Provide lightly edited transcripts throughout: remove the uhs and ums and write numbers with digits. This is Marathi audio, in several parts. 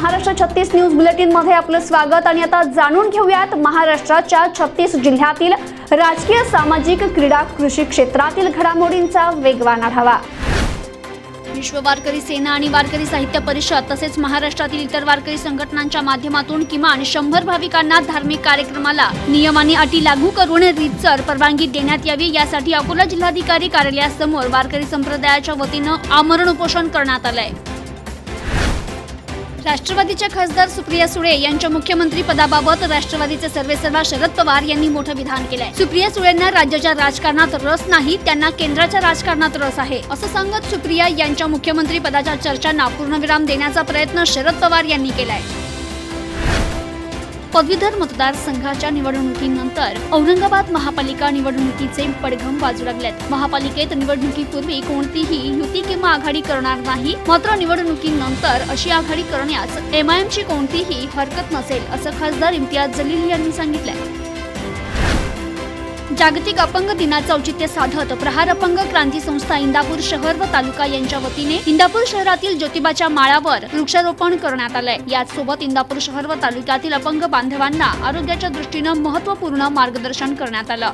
महाराष्ट्र 36 न्यूज बुलेटिन मध्ये आपलं स्वागत। आणि आता जाणून घेऊयात महाराष्ट्राच्या 36 जिल्ह्यातील राजकीय, सामाजिक, क्रीडा, कृषी क्षेत्रातील घडामोडींचा वेगवान आढावा। विश्व वारकरी सेना आणि वारकरी साहित्य परिषद तसेच महाराष्ट्रातील इतर वारकरी संघटनांच्या माध्यमातून किमान 100 भाविकांना धार्मिक कार्यक्रमाला नियम आणि अटी लागू करून रीतसर परवानगी देण्यात यावी, यासाठी अकोला जिल्हाधिकारी कार्यालयासमोर वारकरी संप्रदायाच्या वतीनं आमरण उपोषण करण्यात आलंय। राष्ट्रवादीच्या खासदार सुप्रिया सुळे यांच्या मुख्यमंत्री पदाबाबत राष्ट्रवादीचे सर्वेसर्वा शरद पवार यांनी मोठं विधान केलंय। सुप्रिया सुळेंना राज्याच्या राजकारणात रस नाही, त्यांना केंद्राच्या राजकारणात रस आहे असं सांगत सुप्रिया यांच्या मुख्यमंत्री पदाच्या चर्चांना पूर्णविराम देण्याचा प्रयत्न शरद पवार यांनी केलाय। पदवीधर मतदारसंघाच्या निवडणुकीनंतर औरंगाबाद महापालिका निवडणुकीचे पडघम वाजू लागलेत। महापालिकेत निवडणुकीपूर्वी कोणतीही युती किंवा आघाडी करणार नाही, मात्र निवडणुकीनंतर अशी आघाडी करण्यास एमआयएमची कोणतीही हरकत नसेल असं खासदार इम्तियाज जलील यांनी सांगितलंय। जागतिक अपंग दिनाचं औचित्य साधत प्रहार अपंग क्रांती संस्था इंदापूर शहर व तालुका यांच्या वतीने इंदापूर शहरातील ज्योतिबाच्या माळावर वृक्षारोपण करण्यात आलंय। याचसोबत इंदापूर शहर व तालुक्यातील अपंग बांधवांना आरोग्याच्या दृष्टीनं महत्त्वपूर्ण मार्गदर्शन करण्यात आलं।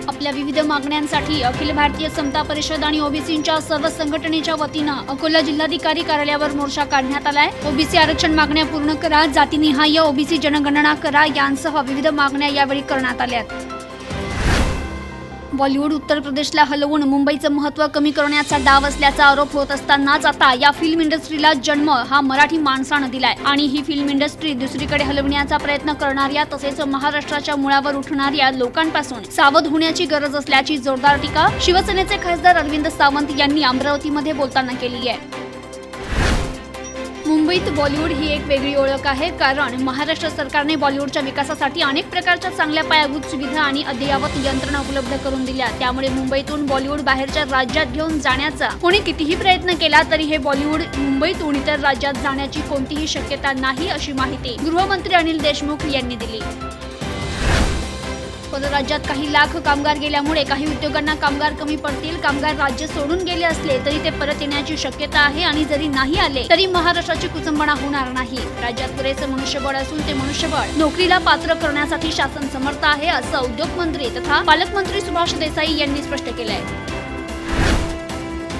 आपल्या विविध मागण्यांसाठी अखिल भारतीय समता परिषद आणि ओबीसींच्या सर्व संघटनेच्या वतीनं अकोला जिल्हाधिकारी कार्यालयावर मोर्चा काढण्यात आलाय। ओबीसी आरक्षण मागण्या पूर्ण करा, जातीनिहाय ओबीसी जनगणना करा यांसह विविध मागण्या यावेळी करण्यात आल्या। बॉलिवूड उत्तर प्रदेशला हलवून मुंबईचं महत्त्व कमी करण्याचा डाव असल्याचा आरोप होत असतानाच आता या फिल्म इंडस्ट्रीला जन्म हा मराठी माणसानं दिलाय आणि ही फिल्म इंडस्ट्री दुसरीकडे हलवण्याचा प्रयत्न करणाऱ्या तसेच महाराष्ट्राच्या मुळावर उठणाऱ्या लोकांपासून सावध होण्याची गरज असल्याची जोरदार टीका शिवसेनेचे खासदार अरविंद सावंत यांनी अमरावतीमध्ये बोलताना केली आहे। मुंबईत बॉलिवूड ही एक वेगळी ओळख आहे, कारण महाराष्ट्र सरकारने बॉलिवूडच्या विकासासाठी अनेक प्रकारच्या चांगल्या पायाभूत सुविधा आणि अद्ययावत यंत्रणा उपलब्ध करून दिल्या। त्यामुळे मुंबईतून बॉलिवूड बाहेरच्या राज्यात घेऊन जाण्याचा कोणी कितीही प्रयत्न केला तरी हे बॉलिवूड मुंबईतून इतर राज्यात जाण्याची कोणतीही शक्यता नाही, अशी माहिती गृहमंत्री अनिल देशमुख यांनी दिली। परराज्यात काही लाख कामगार गेल्यामुळे काही उद्योगांना कामगार कमी पडतील। कामगार राज्य सोडून गेले असले तरी ते परत येण्याची शक्यता आहे आणि जरी नाही आले तरी महाराष्ट्राची कुचंबणा होणार नाही। राज्यात पुरेसे मनुष्यबळ असून ते मनुष्यबळ नोकरीला पात्र करण्यासाठी शासन समर्थ आहे, असं उद्योग मंत्री तथा पालकमंत्री सुभाष देसाई यांनी स्पष्ट केलंय।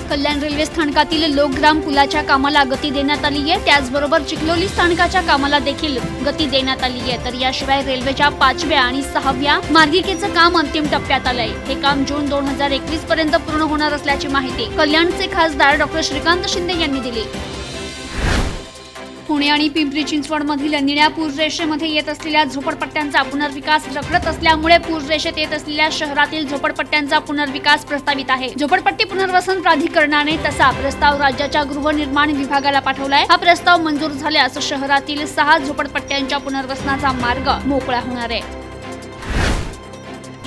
कल्याण रेल्वे स्थानकातील लोकग्राम पुलाच्या कामाला गती देण्यात आली आहे, त्याचबरोबर चिखलोली स्थानकाच्या कामाला देखील गती देण्यात आली आहे। तर याशिवाय रेल्वेच्या 5व्या आणि 6व्या मार्गिकेचं काम अंतिम टप्प्यात आलंय। हे काम जून 2021 पर्यंत पूर्ण होणार असल्याची माहिती कल्याणचे खासदार डॉ. श्रीकांत शिंदे यांनी दिली। पुणे आणि पिंपरी चिंचवड मधील निळ्या पूररेषेमध्ये येत असलेल्या झोपडपट्ट्यांचा पुनर्विकास रखडत असल्यामुळे पूररेषेत येत असलेल्या शहरातील झोपडपट्ट्यांचा पुनर्विकास प्रस्तावित आहे। झोपडपट्टी पुनर्वसन प्राधिकरणाने तसा प्रस्ताव राज्याच्या गृहनिर्माण विभागाला पाठवलाय। हा प्रस्ताव मंजूर झाल्यास शहरातील 6 झोपडपट्ट्यांच्या पुनर्वसनाचा मार्ग मोकळा होणार आहे।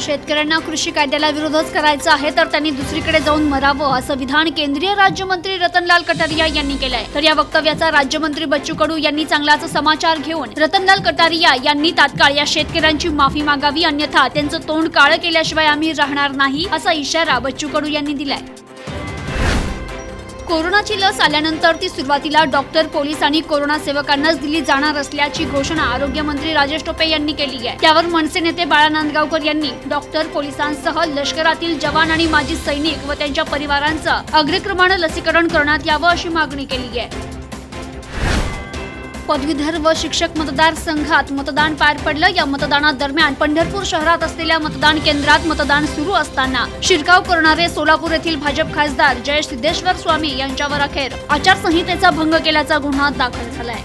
शेतकऱ्यांना कृषी कायद्याला विरोधच करायचा आहे तर त्यांनी दुसरीकडे जाऊन मरावं, असं विधान केंद्रीय राज्यमंत्री रतनलाल कटारिया यांनी केलंय। तर या वक्तव्याचा राज्यमंत्री बच्चू कडू यांनी चांगलाच समाचार घेऊन रतनलाल कटारिया यांनी तात्काळ या शेतकऱ्यांची माफी मागावी, अन्यथा त्यांचं तोंड काळं केल्याशिवाय आम्ही राहणार नाही, असा इशारा बच्चू कडू यांनी दिलाय। कोरोनाची लस आल्यानंतर ती सुरुवातीला डॉक्टर, पोलीस आणि कोरोना सेवकांनाच दिली जाणार असल्याची घोषणा आरोग्यमंत्री राजेश टोपे यांनी केली आहे। त्यावर मनसे नेते बाळा नांदगावकर यांनी डॉक्टर, पोलिसांसह लष्करातील जवान आणि माजी सैनिक व त्यांच्या परिवारांचं अग्रक्रमानं लसीकरण करण्यात यावं, अशी मागणी केली आहे। पदवीधर व शिक्षक मतदारसंघात मतदान पार पडलं। या मतदानादरम्यान पंढरपूर शहरात असलेल्या मतदान केंद्रात मतदान सुरू असताना शिरकाव करणारे सोलापूर येथील भाजप खासदार जय सिद्धेश्वर स्वामी यांच्यावर अखेर आचारसंहितेचा भंग केल्याचा गुन्हा दाखल झालाय।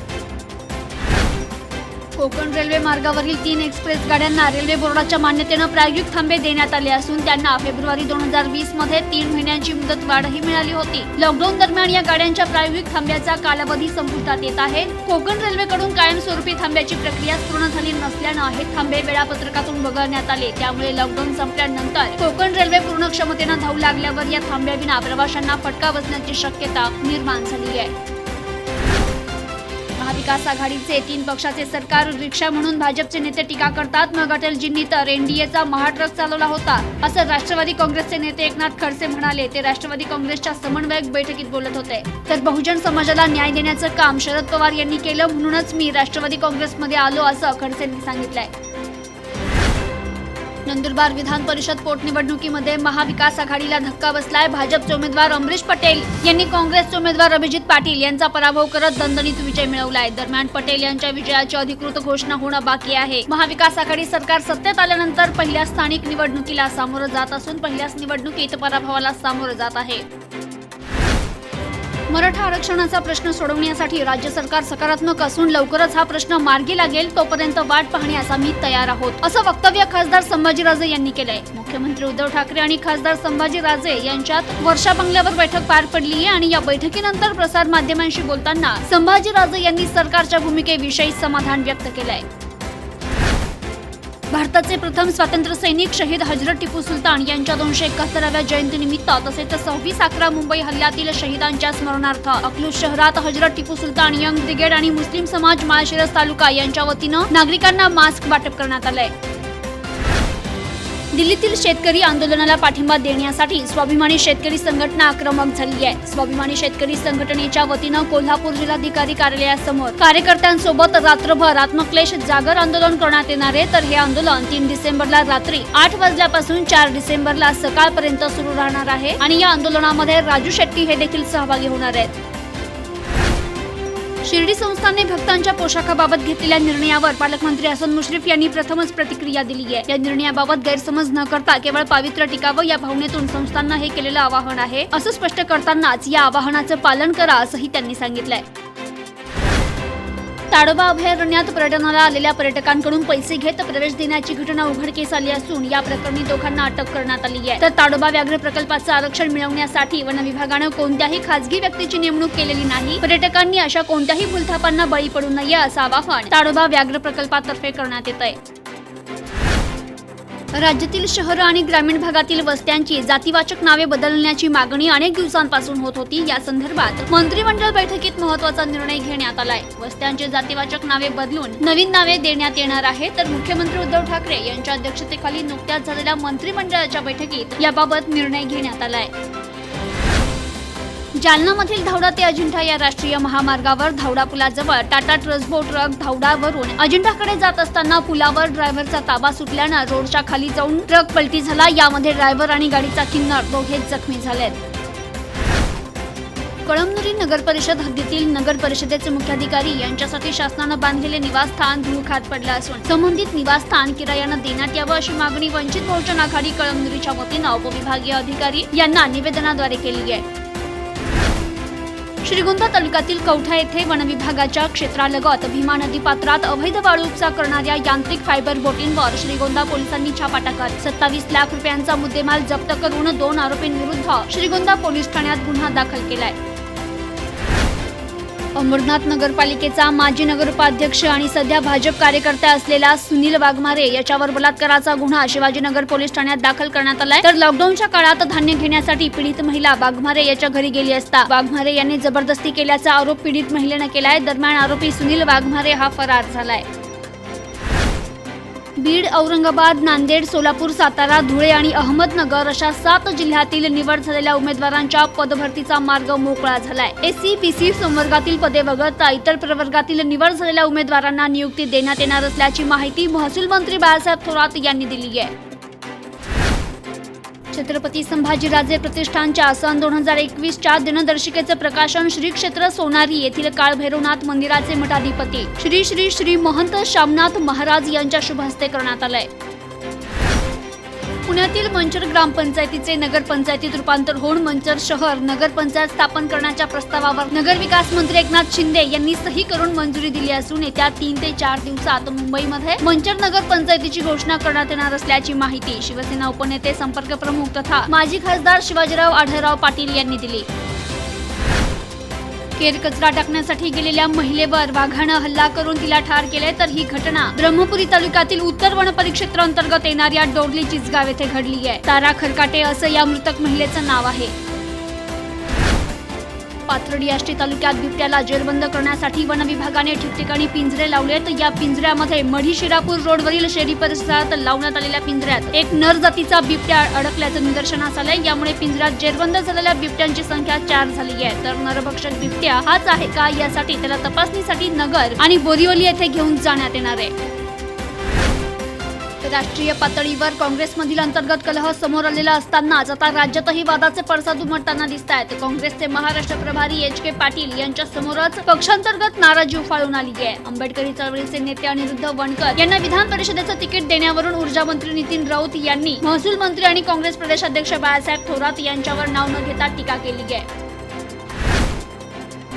कोकण रेल्वे मार्गावरील 3 एक्सप्रेस गाड्यांना रेल्वे बोर्डाच्या मान्यतेनं प्रायोगिक थांबे देण्यात आले असून त्यांना फेब्रुवारी 2020 मध्ये 3 महिन्यांची मुदतवाढही मिळाली होती। लॉकडाऊन दरम्यान या गाड्यांच्या प्रायोगिक थांब्याचा कालावधी संपुष्टात येत आहे। कोकण रेल्वेकडून कायमस्वरूपी थांब्याची प्रक्रिया पूर्ण झाली नसल्यानं हे थांबे वेळापत्रकातून वगळण्यात आले। त्यामुळे लॉकडाऊन संपल्यानंतर कोकण रेल्वे पूर्ण क्षमतेनं धावू लागल्यावर या थांब्याविना प्रवाशांना फटका बसण्याची शक्यता निर्माण झाली आहे। महाविकास आघाडीचे 3 पक्षाचे सरकार रिक्षा म्हणून भाजपचे नेते टीका करतात. मग अटलजींनी तर एनडीएचा महाट्रक चालवला होता असं राष्ट्रवादी काँग्रेसचे नेते एकनाथ खडसे म्हणाले. ते राष्ट्रवादी काँग्रेसच्या समन्वयक बैठकीत बोलत होते. तर बहुजन समाजाला न्याय देण्याचं काम शरद पवार यांनी केलं, म्हणूनच मी राष्ट्रवादी काँग्रेसमध्ये आलो असं खडसेंनी सांगितलंय. नंदुरबार विधान परिषद पोटनिवडणुकीमध्ये महाविकास आघाडीला धक्का बसलाय. भाजपचे उमेदवार अमरीश पटेल यांनी काँग्रेसचे उमेदवार अभिजित पाटील यांचा पराभव करत दणदणीत विजय मिळवलाय. दरम्यान पटेल यांच्या विजयाची अधिकृत घोषणा होणं बाकी आहे. महाविकास आघाडी सरकार सत्तेत आल्यानंतर पहिल्या स्थानिक निवडणुकीला सामोरं जात असून पहिल्याच निवडणुकीत पराभवाला सामोरं जात आहे. मराठा आरक्षणाचा प्रश्न सोडवण्यासाठी राज्य सरकार सकारात्मक असून लवकरच हा प्रश्न मार्गी लागेल, तोपर्यंत वाट पाहण्यास आम्ही तयार आहोत, असं वक्तव्य खासदार संभाजीराजे यांनी केलंय. मुख्यमंत्री उद्धव ठाकरे आणि खासदार संभाजीराजे यांच्यात वर्षा बंगल्यावर बैठक पार पडली आहे आणि या बैठकीनंतर प्रसार माध्यमांशी बोलताना संभाजीराजे यांनी सरकारच्या भूमिकेविषयी समाधान व्यक्त केलंय. भारताचे प्रथम स्वातंत्र्य सैनिक शहीद हजरत टिपू सुलतान यांच्या 271व्या जयंतीनिमित्त तसेच 26/11 मुंबई हल्ल्यातील शहीदांच्या स्मरणार्थ अकलूज शहरात हजरत टिपू सुलतान यंग ब्रिगेड आणि मुस्लिम समाज माळशिरस तालुका यांच्या वतीनं नागरिकांना मास्क वाटप करण्यात आलंय. दिल्लीतील शेतकरी आंदोलनाला पाठिंबा देण्यासाठी स्वाभिमानी शेतकरी संघटना आक्रमक झाली आहे. स्वाभिमानी शेतकरी संघटनेच्या वतीनं कोल्हापूर जिल्हाधिकारी कार्यालयासमोर कार्यकर्त्यांसोबत रात्रभर आत्मक्लेश जागर आंदोलन करण्यात येणार आहे. तर हे आंदोलन 3 डिसेंबरला रात्री 8 वाजल्यापासून 4 डिसेंबरला सकाळपर्यंत सुरू राहणार आहे आणि या आंदोलनामध्ये राजू शेट्टी हे देखील सहभागी होणार आहेत. शिर्डी संस्थानने भक्तांच्या पोशाखाबाबत घेतलेल्या निर्णयावर पालकमंत्री हसन मुश्रीफ यांनी प्रथमच प्रतिक्रिया दिली आहे. या निर्णयाबाबत गैरसमज न करता केवळ पावित्र्य टिकावं या भावनेतून संस्थाननं हे केलेलं आवाहन आहे असं स्पष्ट करतानाच या आवाहनाचं पालन करा असंही त्यांनी सांगितलंय. ताडोबा अभयारण्यात पर्यटनाला आलेल्या पर्यटकांकडून पैसे घेत प्रवेश देण्याची घटना उघडकीस आली असून या प्रकरणी दोघांना अटक करण्यात आली आहे. तर ताडोबा व्याघ्र प्रकल्पाचं आरक्षण मिळवण्यासाठी वन विभागानं कोणत्याही खासगी व्यक्तीची नेमणूक केलेली नाही. पर्यटकांनी अशा कोणत्याही भूलथापांना बळी पडू नये असं आवाहन ताडोबा व्याघ्र प्रकल्पातर्फे करण्यात येत आहे. राज्यातील शहर आणि ग्रामीण भागातील वस्त्यांची जातीवाचक नावे बदलण्याची मागणी अनेक दिवसांपासून होत होती. या संदर्भात मंत्रिमंडळ बैठकीत महत्त्वाचा निर्णय घेण्यात आलाय. वस्त्यांचे जातीवाचक नावे बदलून नवीन नावे देण्यात येणार आहे. तर मुख्यमंत्री उद्धव ठाकरे यांच्या अध्यक्षतेखाली नुकत्याच झालेल्या मंत्रिमंडळाच्या बैठकीत याबाबत निर्णय घेण्यात आलाय. जालनामधील धावडा ते अजिंठा या राष्ट्रीय महामार्गावर धावडा पुलाजवळ टाटा ट्रस्टबोट ट्रक धावडावरून अजिंठाकडे जात असताना पुलावर ड्रायव्हरचा ताबा सुटल्यानं रोडच्या खाली जाऊन ट्रक पलटी झाला. यामध्ये ड्रायव्हर आणि गाडीचा किन्नर दोघेच जखमी झालेत. कळमनुरी नगर परिषद हद्दीतील नगर परिषदेचे मुख्याधिकारी यांच्यासाठी शासनानं बांधलेले निवासस्थान धुळखात पडलं असून संबंधित निवासस्थान किरायानं देण्यात यावं अशी मागणी वंचित बहुजन आघाडी कळमनुरीच्या वतीनं उपविभागीय अधिकारी यांना निवेदनाद्वारे केली आहे. श्रीगोंदा तालुक्यातील कवठा येथे वनविभागाच्या क्षेत्रालगत भीमा नदी पात्रात अवैध वाळू उपसा करणाऱ्या यांत्रिक फायबर बोटींवर श्रीगोंदा पोलिसांनी छापा टाकत 27 लाख रुपयांचा मुद्देमाल जप्त करून 2 आरोपींविरुद्ध श्रीगोंदा पोलीस ठाण्यात गुन्हा दाखल केलाय. अंबरनाथ नगरपालिकेचा माजी नगरोपाध्यक्ष आणि सध्या भाजप कार्यकर्ता असलेला सुनील वाघमारे याच्यावर बलात्काराचा गुन्हा शिवाजीनगर पोलीस ठाण्यात दाखल करण्यात आलाय. तर लॉकडाऊनच्या काळात धान्य घेण्यासाठी पीडित महिला वाघमारे याच्या घरी गेली असता वाघमारे यांनी जबरदस्ती केल्याचा आरोप पीडित महिलेनं केलाय. दरम्यान आरोपी सुनील वाघमारे हा फरार झालाय. बीड, औरंगाबाद, नांदेड, सोलापूर, सातारा, धुळे आणि अहमदनगर अशा 7 जिल्ह्यातील निवड झालेल्या उमेदवारांच्या पदभरतीचा मार्ग मोकळा झालाय. एससी, बीसी संवर्गातील पदे वगळता इतर प्रवर्गातील निवड झालेल्या उमेदवारांना नियुक्ती देण्यात येणार असल्याची माहिती महसूल मंत्री बाळासाहेब थोरात यांनी दिली आहे. छत्रपती संभाजीराजे प्रतिष्ठानच्या सन 2021च्या दिनदर्शिकेचं प्रकाशन श्री क्षेत्र सोनारी येथील काळभैरवनाथ मंदिराचे मठाधिपती श्री श्री श्री महंत शामनाथ महाराज यांच्या शुभ हस्ते करण्यात आलंय. पुण्यातील मंचर ग्रामपंचायतीचे नगरपंचायतीत रूपांतर होऊन मंचर शहर नगरपंचायत स्थापन करण्याच्या प्रस्तावावर नगरविकास मंत्री एकनाथ शिंदे यांनी सही करून मंजुरी दिली असून येत्या 3 ते 4 दिवसात मुंबईमध्ये मंचर नगरपंचायतीची घोषणा करण्यात येणार असल्याची माहिती शिवसेना उपनेते संपर्क प्रमुख तथा माजी खासदार शिवाजीराव आढळराव पाटील यांनी दिली. केर कचरा टाकण्यासाठी गेलेल्या महिलेवर वाघानं हल्ला करून तिला ठार केले. तर ही घटना ब्रह्मपुरी तालुक्यातील उत्तर वन परिक्षेत्रांतर्गत येणाऱ्या डोरली चिचगाव येथे घडली आहे. तारा खरकाटे असं या मृतक महिलेचं नाव आहे. पाथर्डी आष्टी तालुक्यात बिबट्याला जेरबंद करण्यासाठी वन विभागाने ठिकठिकाणी पिंजरे लावलेत। या पिंजऱ्यामध्ये मढी शिरापूर रोडवरील शेरी परिसरात लावण्यात आलेल्या पिंजऱ्यात एक नर जातीचा बिबट्या अडकल्याचं निदर्शनास आलंय। यामुळे पिंजऱ्यात जेरबंद झालेल्या बिबट्यांची संख्या 4 झाली आहे। तर नरभक्षक बिबट्या हाच आहे का यासाठी त्याला तपासणीसाठी नगर आणि बोरिवली येथे घेऊन जाण्यात येणार आहे। राष्ट्रीय पातळीवर काँग्रेसमधील अंतर्गत कलह समोर आलेला असतानाच आता राज्यातही वादाचे पडसाद उमटताना दिसत आहेत। काँग्रेसचे महाराष्ट्र प्रभारी एच.के. पाटील यांच्या समोरच पक्षांतर्गत नाराजी उफाळून आली आहे। आंबेडकरी चळवळीचे नेते अनिरुद्ध वनकर यांना विधान परिषदेचं तिकीट देण्यावरून ऊर्जा मंत्री नितीन राऊत यांनी महसूल मंत्री आणि काँग्रेस प्रदेशाध्यक्ष बाळासाहेब थोरात यांच्यावर नाव न घेता टीका केली आहे।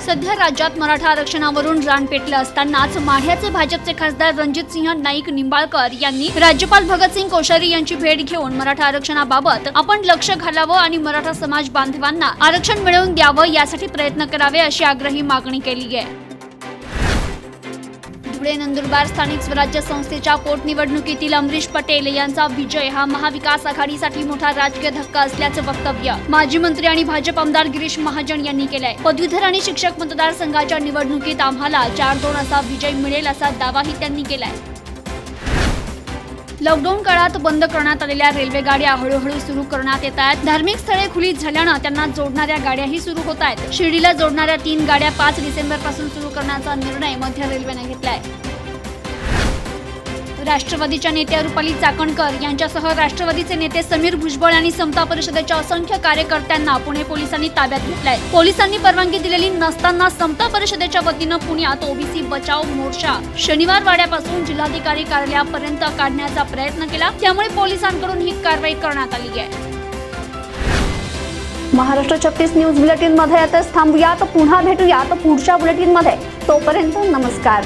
सध्या राज्यात मराठा आरक्षणावरून रान पेटलं असतानाच माढ्याचे भाजपचे खासदार रणजितसिंह नाईक निंबाळकर यांनी राज्यपाल भगतसिंग कोश्यारी यांची भेट घेऊन मराठा आरक्षणाबाबत आपण लक्ष घालावं आणि मराठा समाज बांधवांना आरक्षण मिळवून द्यावं यासाठी प्रयत्न करावे अशी आग्रही मागणी केली आहे। धुळे नंदुरबार स्थानिक स्वराज्य संस्थेच्या पोटनिवडणुकीतील अमरीश पटेल यांचा विजय हा महाविकास आघाडीसाठी मोठा राजकीय धक्का असल्याचं वक्तव्य माजी मंत्री आणि भाजप आमदार गिरीश महाजन यांनी केलंय। पदवीधर आणि शिक्षक मतदारसंघाच्या निवडणुकीत आम्हाला 4-2 असा विजय मिळेल असा दावाही त्यांनी केलाय। लॉकडाऊन काळात बंद करण्यात आलेल्या रेल्वे गाड्या हळूहळू सुरू करण्यात येत आहेत। धार्मिक स्थळे खुली झाल्यानं त्यांना जोडणाऱ्या गाड्याही सुरू होत आहेत। शिर्डीला जोडणाऱ्या 3 गाड्या 5 डिसेंबर पासून सुरू करण्याचा निर्णय मध्य रेल्वेने घेतलाय। राष्ट्रवादीच्या नेत्या रुपाली चाकणकर यांच्यासह राष्ट्रवादीचे नेते समीर भुजबळ आणि समता परिषदेच्या असंख्य कार्यकर्त्यांना पुणे पोलिसांनी ताब्यात घेतलाय। पोलिसांनी परवानगी दिलेली नसताना समता परिषदेच्या वतीनं पुण्यात ओबीसी बचाव मोर्चा शनिवार वाड्यापासून जिल्हाधिकारी कार्यालयापर्यंत काढण्याचा प्रयत्न केला। त्यामुळे पोलिसांकडून ही कारवाई करण्यात आली आहे। महाराष्ट्र 36 न्यूज बुलेटिन मध्ये आताच थांबूयात। पुन्हा भेटूयात पुढच्या बुलेटिन मध्ये। तोपर्यंत नमस्कार।